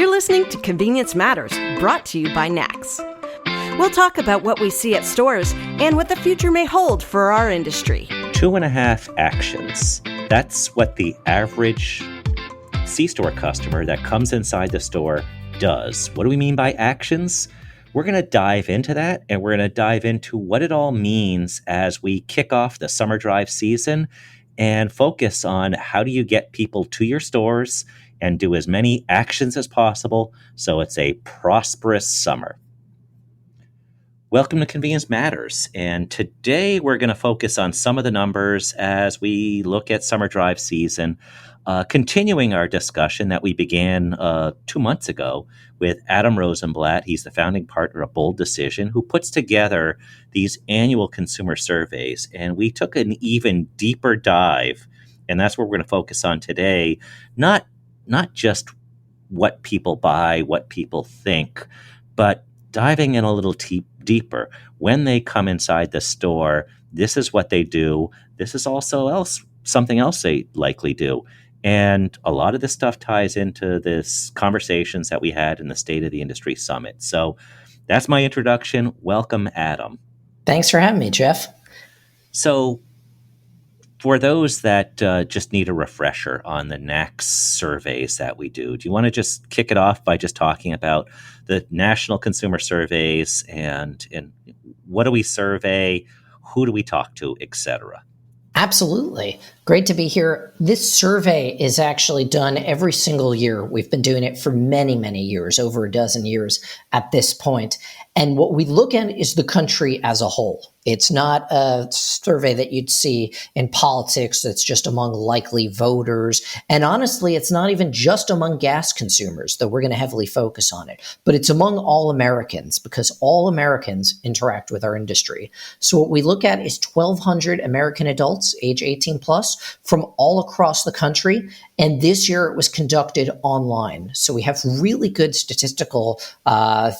You're listening to Convenience Matters, brought to you by NACS. We'll talk about what we see at stores and what the future may hold for our industry. 2.5 actions. That's what the average C-store customer that comes inside the store does. What do we mean by actions? We're going to dive into that, and we're going to dive into what it all means as we kick off the summer drive season and focus on how do you get people to your stores and do as many actions as possible so it's a prosperous summer. Welcome to Convenience Matters, and today we're going to focus on some of the numbers as we look at summer drive season, continuing our discussion that we began 2 months ago with Adam Rosenblatt. He's the founding partner of Bold Decision, who puts together these annual consumer surveys, and we took an even deeper dive, and that's what we're going to focus on today, not just what people buy, what people think, but diving in a little deeper. When they come inside the store, this is what they do. This is also something else they likely do. And a lot of this stuff ties into this conversations that we had in the State of the Industry Summit. So that's my introduction. Welcome, Adam. Thanks for having me, Jeff. So for those that just need a refresher on the NACS surveys that we do you want to just kick it off by just talking about the National Consumer Surveys and what do we survey, who do we talk to, et cetera? Absolutely. Great to be here. This survey is actually done every single year. We've been doing it for many, many years, over a dozen years at this point. And what we look at is the country as a whole. It's not a survey that you'd see in politics that's just among likely voters. And honestly, it's not even just among gas consumers, though we're going to heavily focus on it. But it's among all Americans because all Americans interact with our industry. So what we look at is 1,200 American adults, age 18 plus, from all across the country. And this year it was conducted online. So we have really good statistical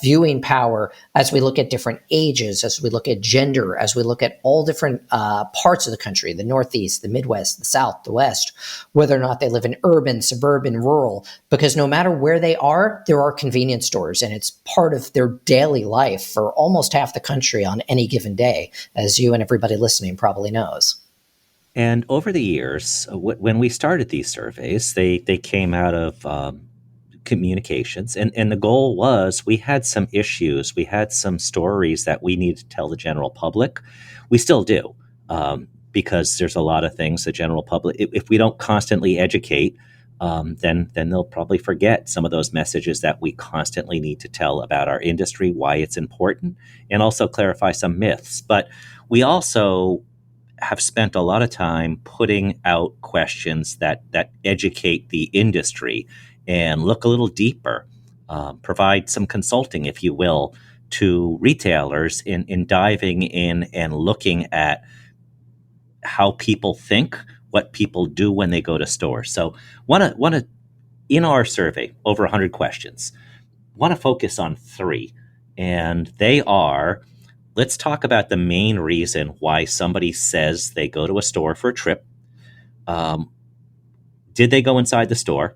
viewing power as we look at different ages, as we look at gender, as we look at all different parts of the country, the Northeast, the Midwest, the South, the West, whether or not they live in urban, suburban, rural, because no matter where they are, there are convenience stores, and it's part of their daily life for almost half the country on any given day, as you and everybody listening probably knows. And over the years, when we started these surveys, they came out of communications. And the goal was we had some issues. We had some stories that we needed to tell the general public. We still do, because there's a lot of things the general public, if we don't constantly educate, then they'll probably forget some of those messages that we constantly need to tell about our industry, why it's important, and also clarify some myths. But we also have spent a lot of time putting out questions that educate the industry and look a little deeper, provide some consulting, if you will, to retailers in diving in and looking at how people think, what people do when they go to stores. So want to in our survey, over 100 questions, want to focus on 3, and they are, let's talk about the main reason why somebody says they go to a store for a trip. Did they go inside the store?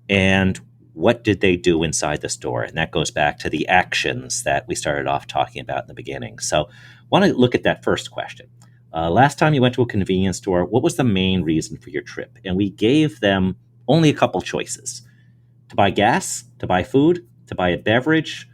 And what did they do inside the store? And that goes back to the actions that we started off talking about in the beginning. So want to look at that first question. Last time you went to a convenience store, what was the main reason for your trip? And we gave them only a couple choices: to buy gas, to buy food, to buy a beverage,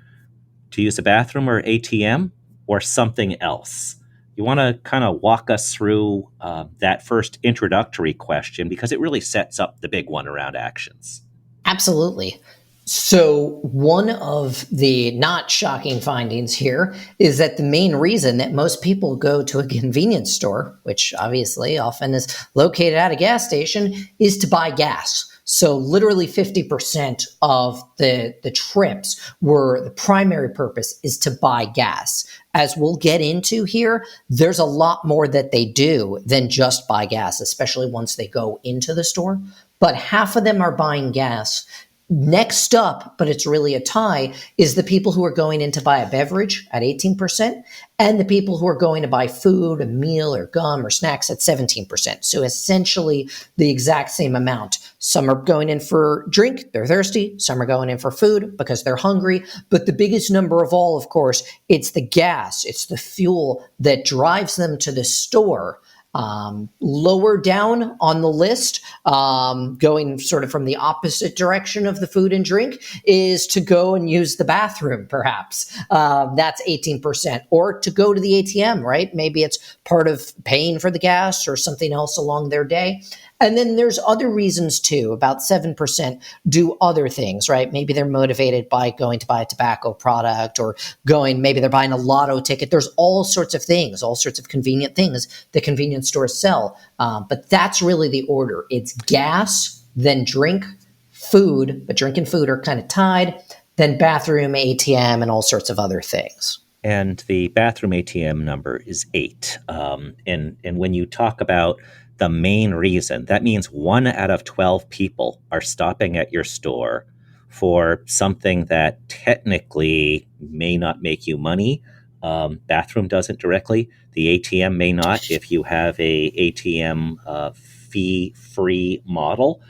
to use a bathroom or ATM, or something else. You want to kind of walk us through that first introductory question, because it really sets up the big one around actions. Absolutely. So one of the not shocking findings here is that the main reason that most people go to a convenience store, which obviously often is located at a gas station, is to buy gas. So literally 50% of the trips were the primary purpose is to buy gas. As we'll get into here, there's a lot more that they do than just buy gas, especially once they go into the store. But half of them are buying gas Next up, but it's really a tie, is the people who are going in to buy a beverage at 18% and the people who are going to buy food, a meal or gum or snacks at 17%. So essentially the exact same amount. Some are going in for drink, they're thirsty. Some are going in for food because they're hungry. But the biggest number of all, of course, it's the gas, it's the fuel that drives them to the store. Lower down on the list, going sort of from the opposite direction of the food and drink, is to go and use the bathroom, perhaps. That's 18%. Or to go to the ATM, right? Maybe it's part of paying for the gas or something else along their day. And then there's other reasons too. About 7% do other things, right? Maybe they're motivated by going to buy a tobacco product or maybe they're buying a lotto ticket. There's all sorts of things, all sorts of convenient things that convenience stores sell. But that's really the order. It's gas, then drink, food, but drink and food are kind of tied, then bathroom, ATM, and all sorts of other things. And the bathroom ATM number is 8. And when you talk about the main reason, that means 1 out of 12 people are stopping at your store for something that technically may not make you money. Bathroom doesn't directly. The ATM may not if you have a ATM fee-free model.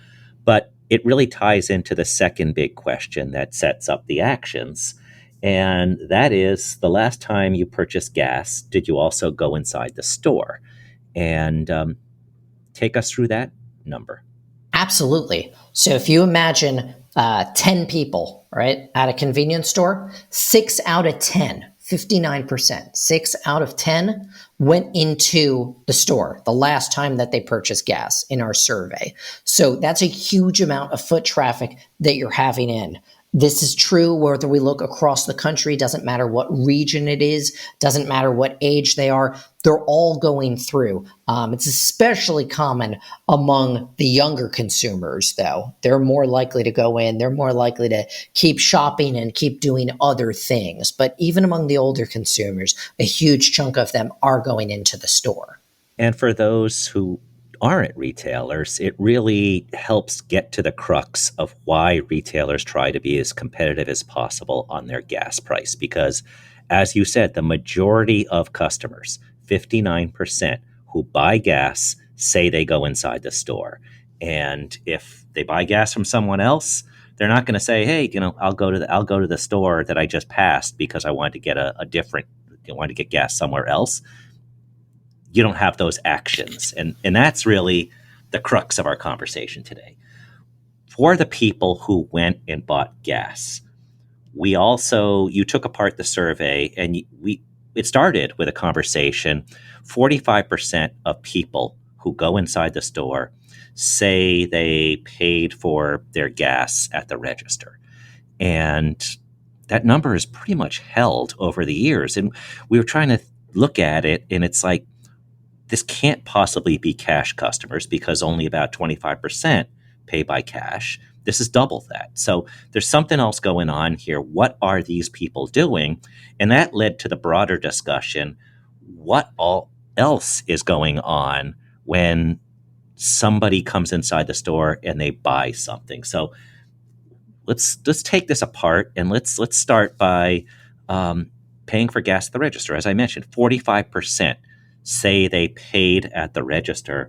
But it really ties into the second big question that sets up the actions. And that is, the last time you purchased gas, did you also go inside the store? And take us through that number. Absolutely. So if you imagine 10 people, right, at a convenience store, 6 out of 10, 59%, 6 out of 10 went into the store the last time that they purchased gas in our survey. So that's a huge amount of foot traffic that you're having in. This is true whether we look across the country, doesn't matter what region it is, doesn't matter what age they are, they're all going through. It's especially common among the younger consumers, though. They're more likely to go in, they're more likely to keep shopping and keep doing other things. But even among the older consumers, a huge chunk of them are going into the store. And for those who aren't retailers, it really helps get to the crux of why retailers try to be as competitive as possible on their gas price. Because, as you said, the majority of customers, 59%, who buy gas say they go inside the store. And if they buy gas from someone else, they're not going to say, "Hey, I'll go to the store that I just passed because I wanted to get wanted to get gas somewhere else." You don't have those actions. And that's really the crux of our conversation today. For the people who went and bought gas, you took apart the survey and it started with a conversation. 45% of people who go inside the store say they paid for their gas at the register. And that number is pretty much held over the years. And we were trying to look at it, and it's like, this can't possibly be cash customers because only about 25% pay by cash. This is double that. So there's something else going on here. What are these people doing? And that led to the broader discussion. What all else is going on when somebody comes inside the store and they buy something? So let's take this apart, and let's start by paying for gas at the register. As I mentioned, 45% say they paid at the register.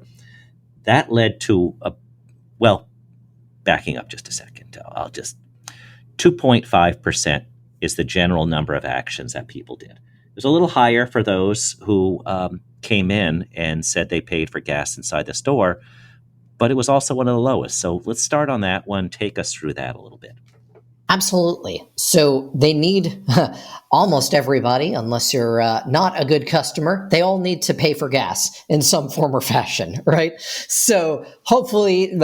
That led to backing up just a second, 2.5% is the general number of actions that people did. It was a little higher for those who came in and said they paid for gas inside the store, but it was also one of the lowest. So let's start on that one. Take us through that a little bit. Absolutely. So they need almost everybody, unless you're not a good customer, they all need to pay for gas in some form or fashion, right? So hopefully,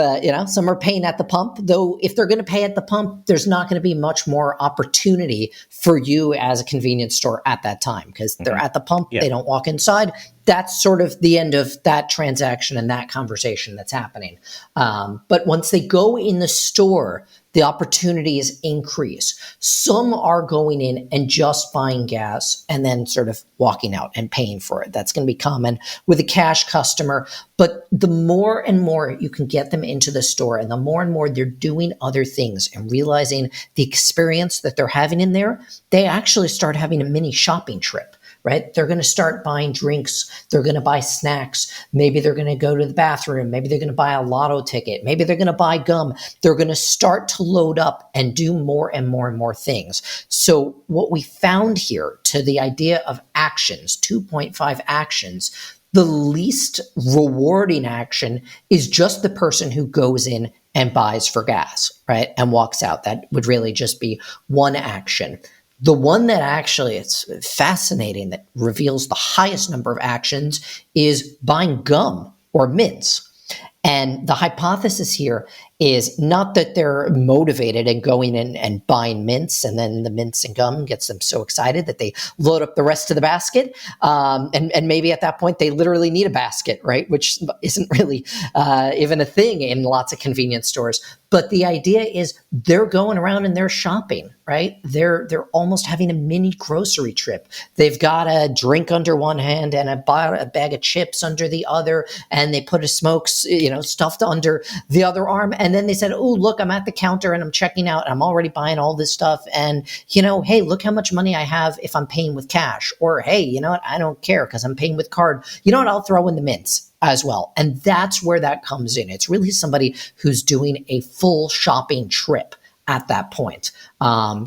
some are paying at the pump, though if they're going to pay at the pump, there's not going to be much more opportunity for you as a convenience store at that time because they're at the pump, They don't walk inside. That's sort of the end of that transaction and that conversation that's happening. But once they go in the store, the opportunities increase. Some are going in and just buying gas and then sort of walking out and paying for it. That's going to be common with a cash customer. But the more and more you can get them into the store, and the more and more they're doing other things and realizing the experience that they're having in there, they actually start having a mini shopping trip. Right? They're going to start buying drinks. They're going to buy snacks. Maybe they're going to go to the bathroom. Maybe they're going to buy a lotto ticket. Maybe they're going to buy gum. They're going to start to load up and do more and more and more things. So what we found here to the idea of actions, 2.5 actions, the least rewarding action is just the person who goes in and buys for gas, right? And walks out. That would really just be one action. The one that actually it's fascinating that reveals the highest number of actions is buying gum or mints. And the hypothesis here is not that they're motivated and going in and buying mints, and then the mints and gum gets them so excited that they load up the rest of the basket. And maybe at that point they literally need a basket, right? Which isn't really even a thing in lots of convenience stores. But the idea is they're going around and they're shopping, right? They're almost having a mini grocery trip. They've got a drink under one hand and a bag of chips under the other, and they put a smokes, stuffed under the other arm. And then they said, oh, look, I'm at the counter and I'm checking out. And I'm already buying all this stuff. And, hey, look how much money I have if I'm paying with cash. Or, hey, you know what? I don't care because I'm paying with card. You know what? I'll throw in the mints as well. And that's where that comes in. It's really somebody who's doing a full shopping trip at that point.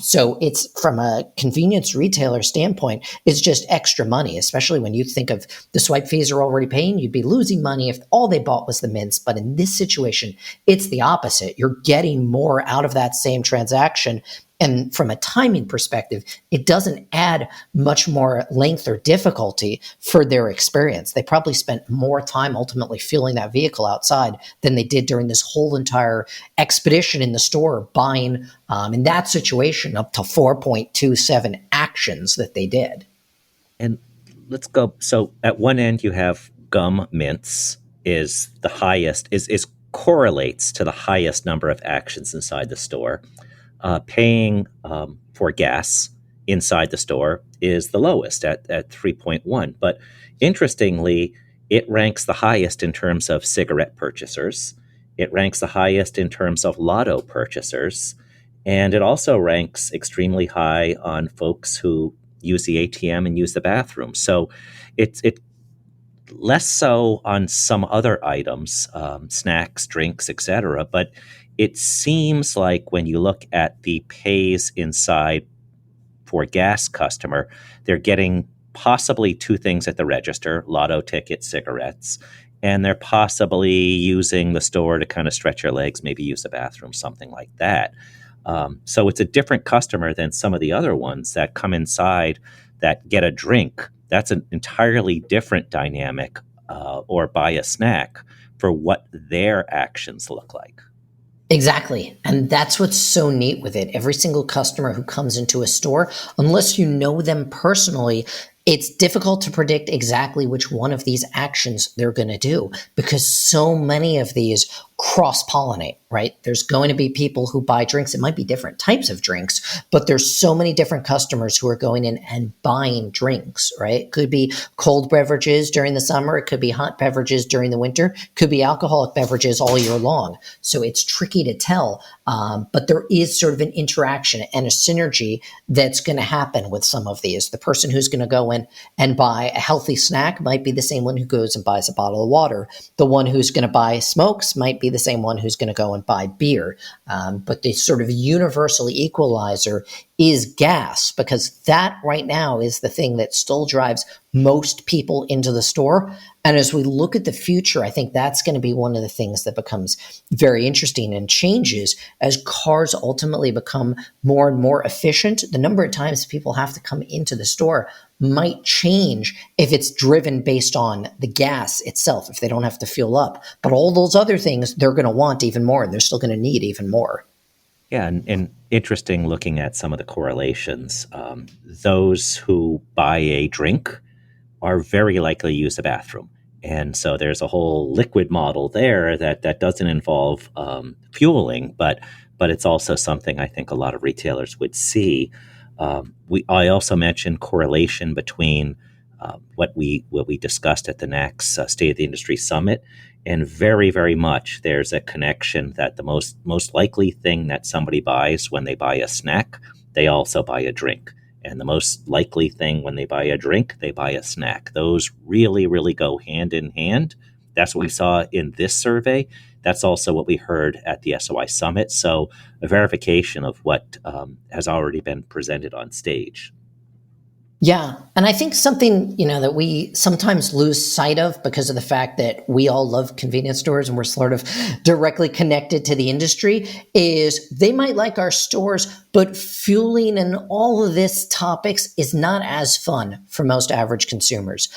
So it's from a convenience retailer standpoint, it's just extra money, especially when you think of the swipe fees are already paying. You'd be losing money if all they bought was the mints. But in this situation, it's the opposite. You're getting more out of that same transaction. And from a timing perspective, it doesn't add much more length or difficulty for their experience. They probably spent more time ultimately fueling that vehicle outside than they did during this whole entire expedition in the store, buying, in that situation, up to 4.27 actions that they did. And let's go. So at one end, you have gum mints is the highest, is correlates to the highest number of actions inside the store. Paying for gas inside the store is the lowest at 3.1. But interestingly, it ranks the highest in terms of cigarette purchasers. It ranks the highest in terms of lotto purchasers. And it also ranks extremely high on folks who use the ATM and use the bathroom. So it less so on some other items, snacks, drinks, etc. But it seems like when you look at the pays inside for gas customer, they're getting possibly two things at the register, lotto tickets, cigarettes, and they're possibly using the store to kind of stretch your legs, maybe use the bathroom, something like that. So it's a different customer than some of the other ones that come inside that get a drink. That's an entirely different dynamic, or buy a snack for what their actions look like. Exactly. And that's what's so neat with it. Every single customer who comes into a store, unless you know them personally, it's difficult to predict exactly which one of these actions they're going to do because so many of these cross-pollinate, right? There's going to be people who buy drinks. It might be different types of drinks, but there's so many different customers who are going in and buying drinks, right? It could be cold beverages during the summer. It could be hot beverages during the winter. It could be alcoholic beverages all year long. So it's tricky to tell, but there is sort of an interaction and a synergy that's going to happen with some of these. The person who's going to go in and buy a healthy snack might be the same one who goes and buys a bottle of water. The one who's going to buy smokes might be the same one who's going to go and buy beer. But the sort of universal equalizer is gas, because that right now is the thing that still drives most people into the store. And as we look at the future, I think that's going to be one of the things that becomes very interesting and changes as cars ultimately become more and more efficient. The number of times people have to come into the store might change if it's driven based on the gas itself, if they don't have to fuel up. But all those other things, they're going to want even more, and they're still going to need even more. Yeah, and interesting looking at some of the correlations. Those who buy a drink are very likely to use the bathroom. And so there's a whole liquid model there that doesn't involve fueling, but it's also something I think a lot of retailers would see. I also mentioned correlation between what we discussed at the NACS State of the Industry Summit, and very, very much there's a connection that the most likely thing that somebody buys when they buy a snack, they also buy a drink. And the most likely thing when they buy a drink, they buy a snack. Those really, really go hand in hand. That's what we saw in this survey. That's also what we heard at the SOI Summit. So a verification of what has already been presented on stage. Yeah. And I think something, that we sometimes lose sight of because of the fact that we all love convenience stores and we're sort of directly connected to the industry is they might like our stores, but fueling and all of this topics is not as fun for most average consumers.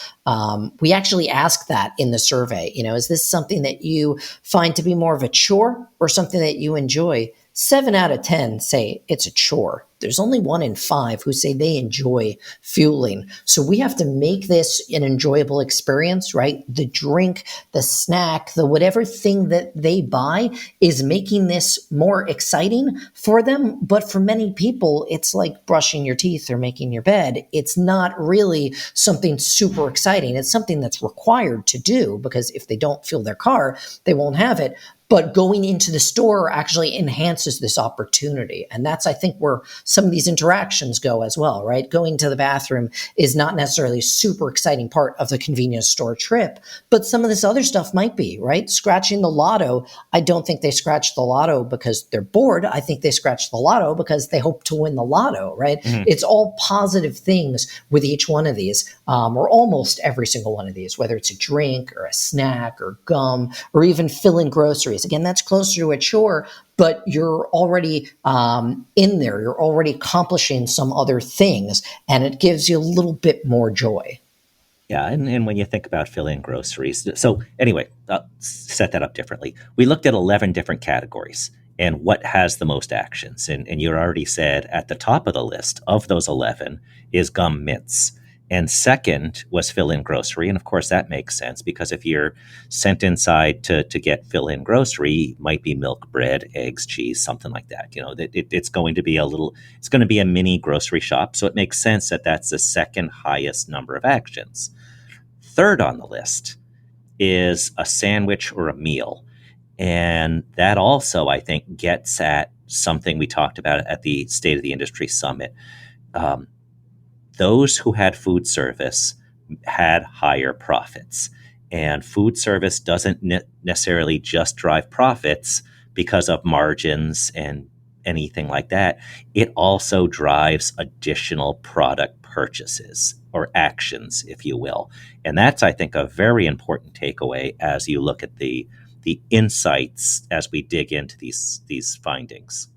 We actually ask that in the survey, is this something that you find to be more of a chore or something that you enjoy? 7 out of 10 say it's a chore. There's only 1 in 5 who say they enjoy fueling. So we have to make this an enjoyable experience, right? The drink, the snack, the whatever thing that they buy is making this more exciting for them. But for many people, it's like brushing your teeth or making your bed. It's not really something super exciting. It's something that's required to do because if they don't fuel their car, they won't have it. But going into the store actually enhances this opportunity. And that's, I think, where some of these interactions go as well, right? Going to the bathroom is not necessarily a super exciting part of the convenience store trip, but some of this other stuff might be, right? Scratching the lotto. I don't think they scratch the lotto because they're bored. I think they scratch the lotto because they hope to win the lotto, right? Mm-hmm. It's all positive things with each one of these, or almost every single one of these, whether it's a drink or a snack or gum or even filling groceries. Again, that's closer to a chore, but you're already in there. You're already accomplishing some other things, and it gives you a little bit more joy. Yeah, and when you think about filling groceries. So anyway, set that up differently. We looked at 11 different categories and what has the most actions. And you already said at the top of the list of those 11 is gum mints. And second was fill-in grocery. And of course, that makes sense because if you're sent inside to get fill-in grocery, it might be milk, bread, eggs, cheese, something like that. It's going to be it's going to be a mini grocery shop. So it makes sense that that's the second highest number of actions. Third on the list is a sandwich or a meal. And that also, I think, gets at something we talked about at the State of the Industry Summit. Those who had food service had higher profits. And food service doesn't necessarily just drive profits because of margins and anything like that. It also drives additional product purchases or actions, if you will. And that's, I think, a very important takeaway as you look at the insights as we dig into these findings.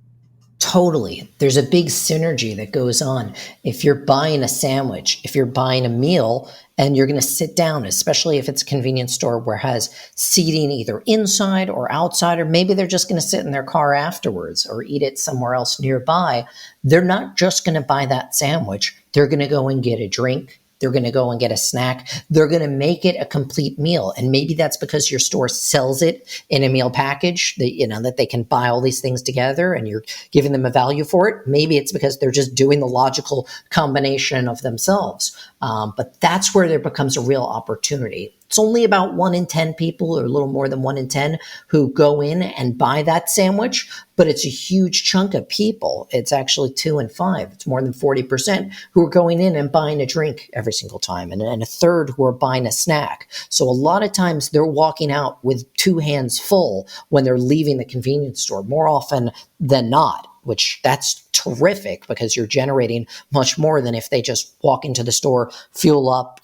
Totally. There's a big synergy that goes on. If you're buying a sandwich, if you're buying a meal, and you're going to sit down, especially if it's a convenience store where it has seating either inside or outside, or maybe they're just going to sit in their car afterwards or eat it somewhere else nearby, they're not just going to buy that sandwich. They're going to go and get a drink. They're going to go and get a snack. They're going to make it a complete meal. And maybe that's because your store sells it in a meal package that they can buy all these things together and you're giving them a value for it. Maybe it's because they're just doing the logical combination of themselves. But that's where there becomes a real opportunity. It's only about 1 in 10 people or a little more than 1 in 10 who go in and buy that sandwich, but it's a huge chunk of people. It's actually 2 in 5. It's more than 40% who are going in and buying a drink every single time, and a third who are buying a snack. So a lot of times they're walking out with 2 hands full when they're leaving the convenience store, more often than not, which that's terrific because you're generating much more than if they just walk into the store, fuel up,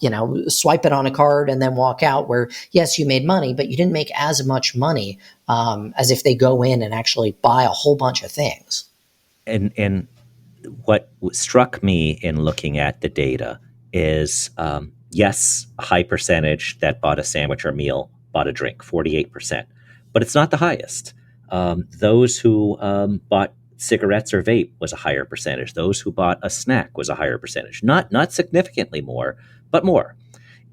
swipe it on a card and then walk out where, yes, you made money, but you didn't make as much money as if they go in and actually buy a whole bunch of things. And what struck me in looking at the data is, yes, a high percentage that bought a sandwich or meal bought a drink, 48%, but it's not the highest. Those who bought cigarettes or vape was a higher percentage. Those who bought a snack was a higher percentage. Not significantly more, but more.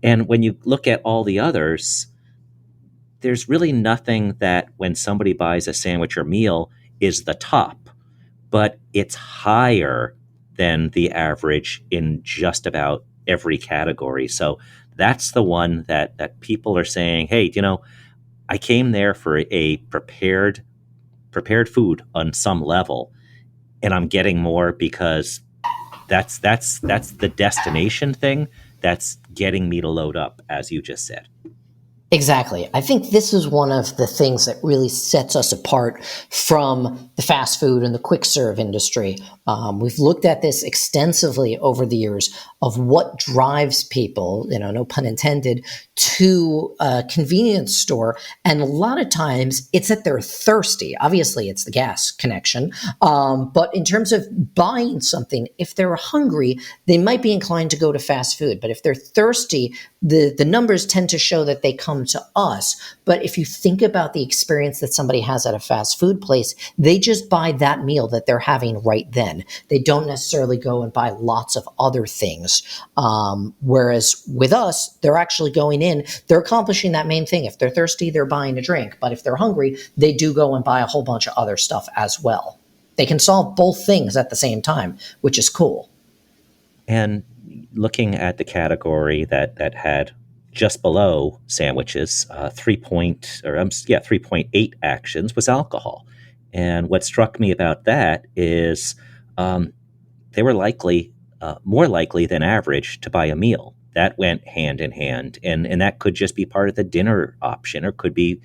And when you look at all the others, there's really nothing that when somebody buys a sandwich or meal is the top, but it's higher than the average in just about every category. So that's the one that people are saying, hey, I came there for a prepared food on some level, and I'm getting more because that's the destination thing that's getting me to load up, as you just said. Exactly. I think this is one of the things that really sets us apart from the fast food and the quick serve industry. We've looked at this extensively over the years of what drives people, no pun intended, to a convenience store. And a lot of times it's that they're thirsty. Obviously, it's the gas connection. But in terms of buying something, if they're hungry, they might be inclined to go to fast food. But if they're thirsty, the numbers tend to show that they come to us. But if you think about the experience that somebody has at a fast food place, they just buy that meal that they're having right then. They don't necessarily go and buy lots of other things. Whereas with us, they're actually going in, they're accomplishing that main thing. If they're thirsty, they're buying a drink. But if they're hungry, they do go and buy a whole bunch of other stuff as well. They can solve both things at the same time, which is cool. And looking at the category that had just below sandwiches, 3.8 actions was alcohol. And what struck me about that is they were more likely than average to buy a meal. That went hand in hand, and that could just be part of the dinner option, or could be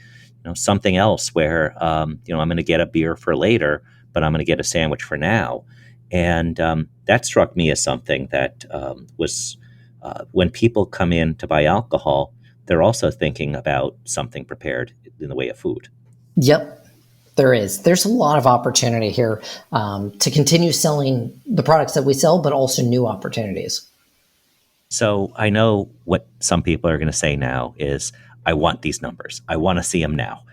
something else where I'm going to get a beer for later, but I'm going to get a sandwich for now. And that struck me as something that was when people come in to buy alcohol, they're also thinking about something prepared in the way of food. Yep, there is. There's a lot of opportunity here to continue selling the products that we sell, but also new opportunities. So I know what some people are going to say now is, I want these numbers. I want to see them now.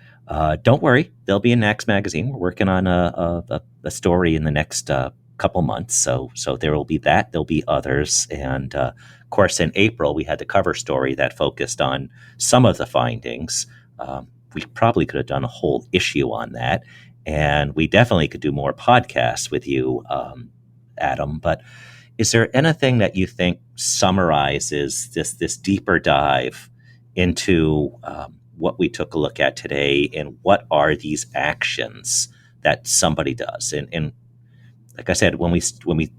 Don't worry, they'll be in NACS magazine. We're working on a story in the next couple months. So there will be that. There'll be others. And of course, in April, we had the cover story that focused on some of the findings. We probably could have done a whole issue on that. And we definitely could do more podcasts with you, Adam. But is there anything that you think summarizes this deeper dive into what we took a look at today, and what are these actions that somebody does? And like I said, when we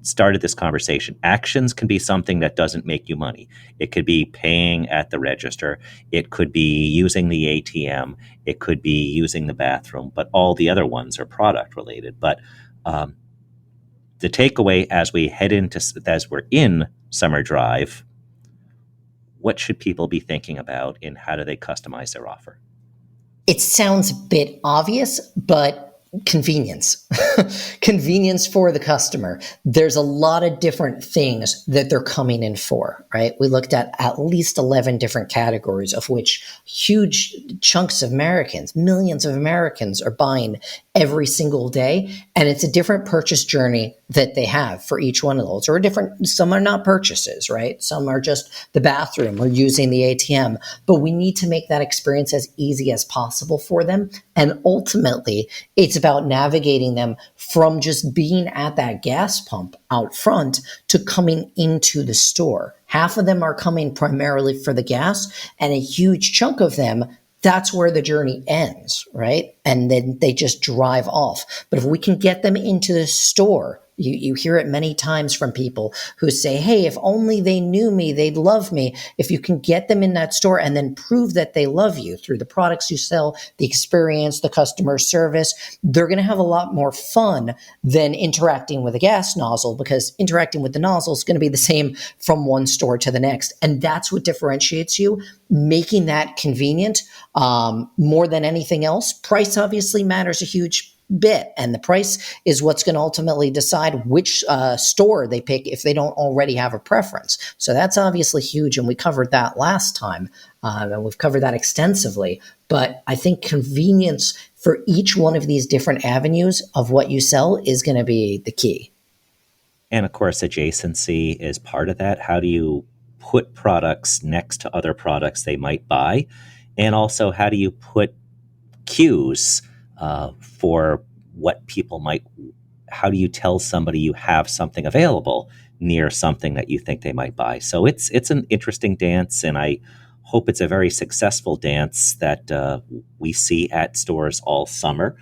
started this conversation, actions can be something that doesn't make you money. It could be paying at the register. It could be using the ATM. It could be using the bathroom. But all the other ones are product related. But the takeaway as we're in summer drive, what should people be thinking about, and how do they customize their offer? It sounds a bit obvious, but convenience. Convenience for the customer. There's a lot of different things that they're coming in for, right? We looked at least 11 different categories, of which huge chunks of Americans, millions of Americans, are buying every single day. And it's a different purchase journey that they have for each one of those, or some are not purchases, right? Some are just the bathroom or using the ATM, but we need to make that experience as easy as possible for them. And ultimately, it's about navigating them from just being at that gas pump out front to coming into the store. Half of them are coming primarily for the gas, and a huge chunk of them, that's where the journey ends, right? And then they just drive off. But if we can get them into the store, you hear it many times from people who say, hey, if only they knew me, they'd love me. If you can get them in that store and then prove that they love you through the products you sell, the experience, the customer service, they're going to have a lot more fun than interacting with a gas nozzle, because interacting with the nozzle is going to be the same from one store to the next. And that's what differentiates you, making that convenient more than anything else. Price obviously matters a huge bit, and the price is what's going to ultimately decide which store they pick if they don't already have a preference. So that's obviously huge, and we covered that last time, and we've covered that extensively. But I think convenience for each one of these different avenues of what you sell is going to be the key. And of course, adjacency is part of that. How do you put products next to other products they might buy? And also, how do you put cues for what people might, how do you tell somebody you have something available near something that you think they might buy? So it's an interesting dance, and I hope it's a very successful dance that we see at stores all summer.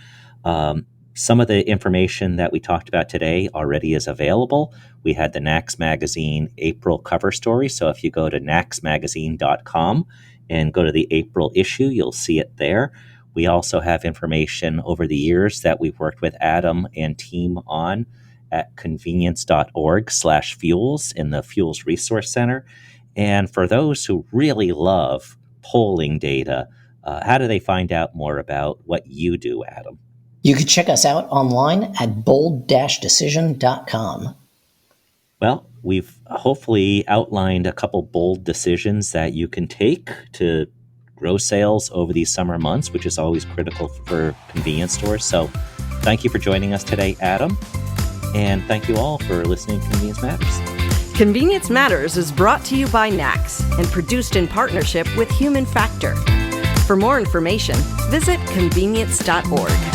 Some of the information that we talked about today already is available. We had the NACS Magazine April cover story. So if you go to nacsmagazine.com and go to the April issue, you'll see it there. We also have information over the years that we've worked with Adam and team on at convenience.org/fuels in the Fuels Resource Center. And for those who really love polling data, how do they find out more about what you do, Adam? You can check us out online at bold-decision.com. Well, we've hopefully outlined a couple bold decisions that you can take to grow sales over these summer months, which is always critical for convenience stores. So thank you for joining us today, Adam. And thank you all for listening to Convenience Matters. Convenience Matters is brought to you by NACS and produced in partnership with Human Factor. For more information, visit convenience.org.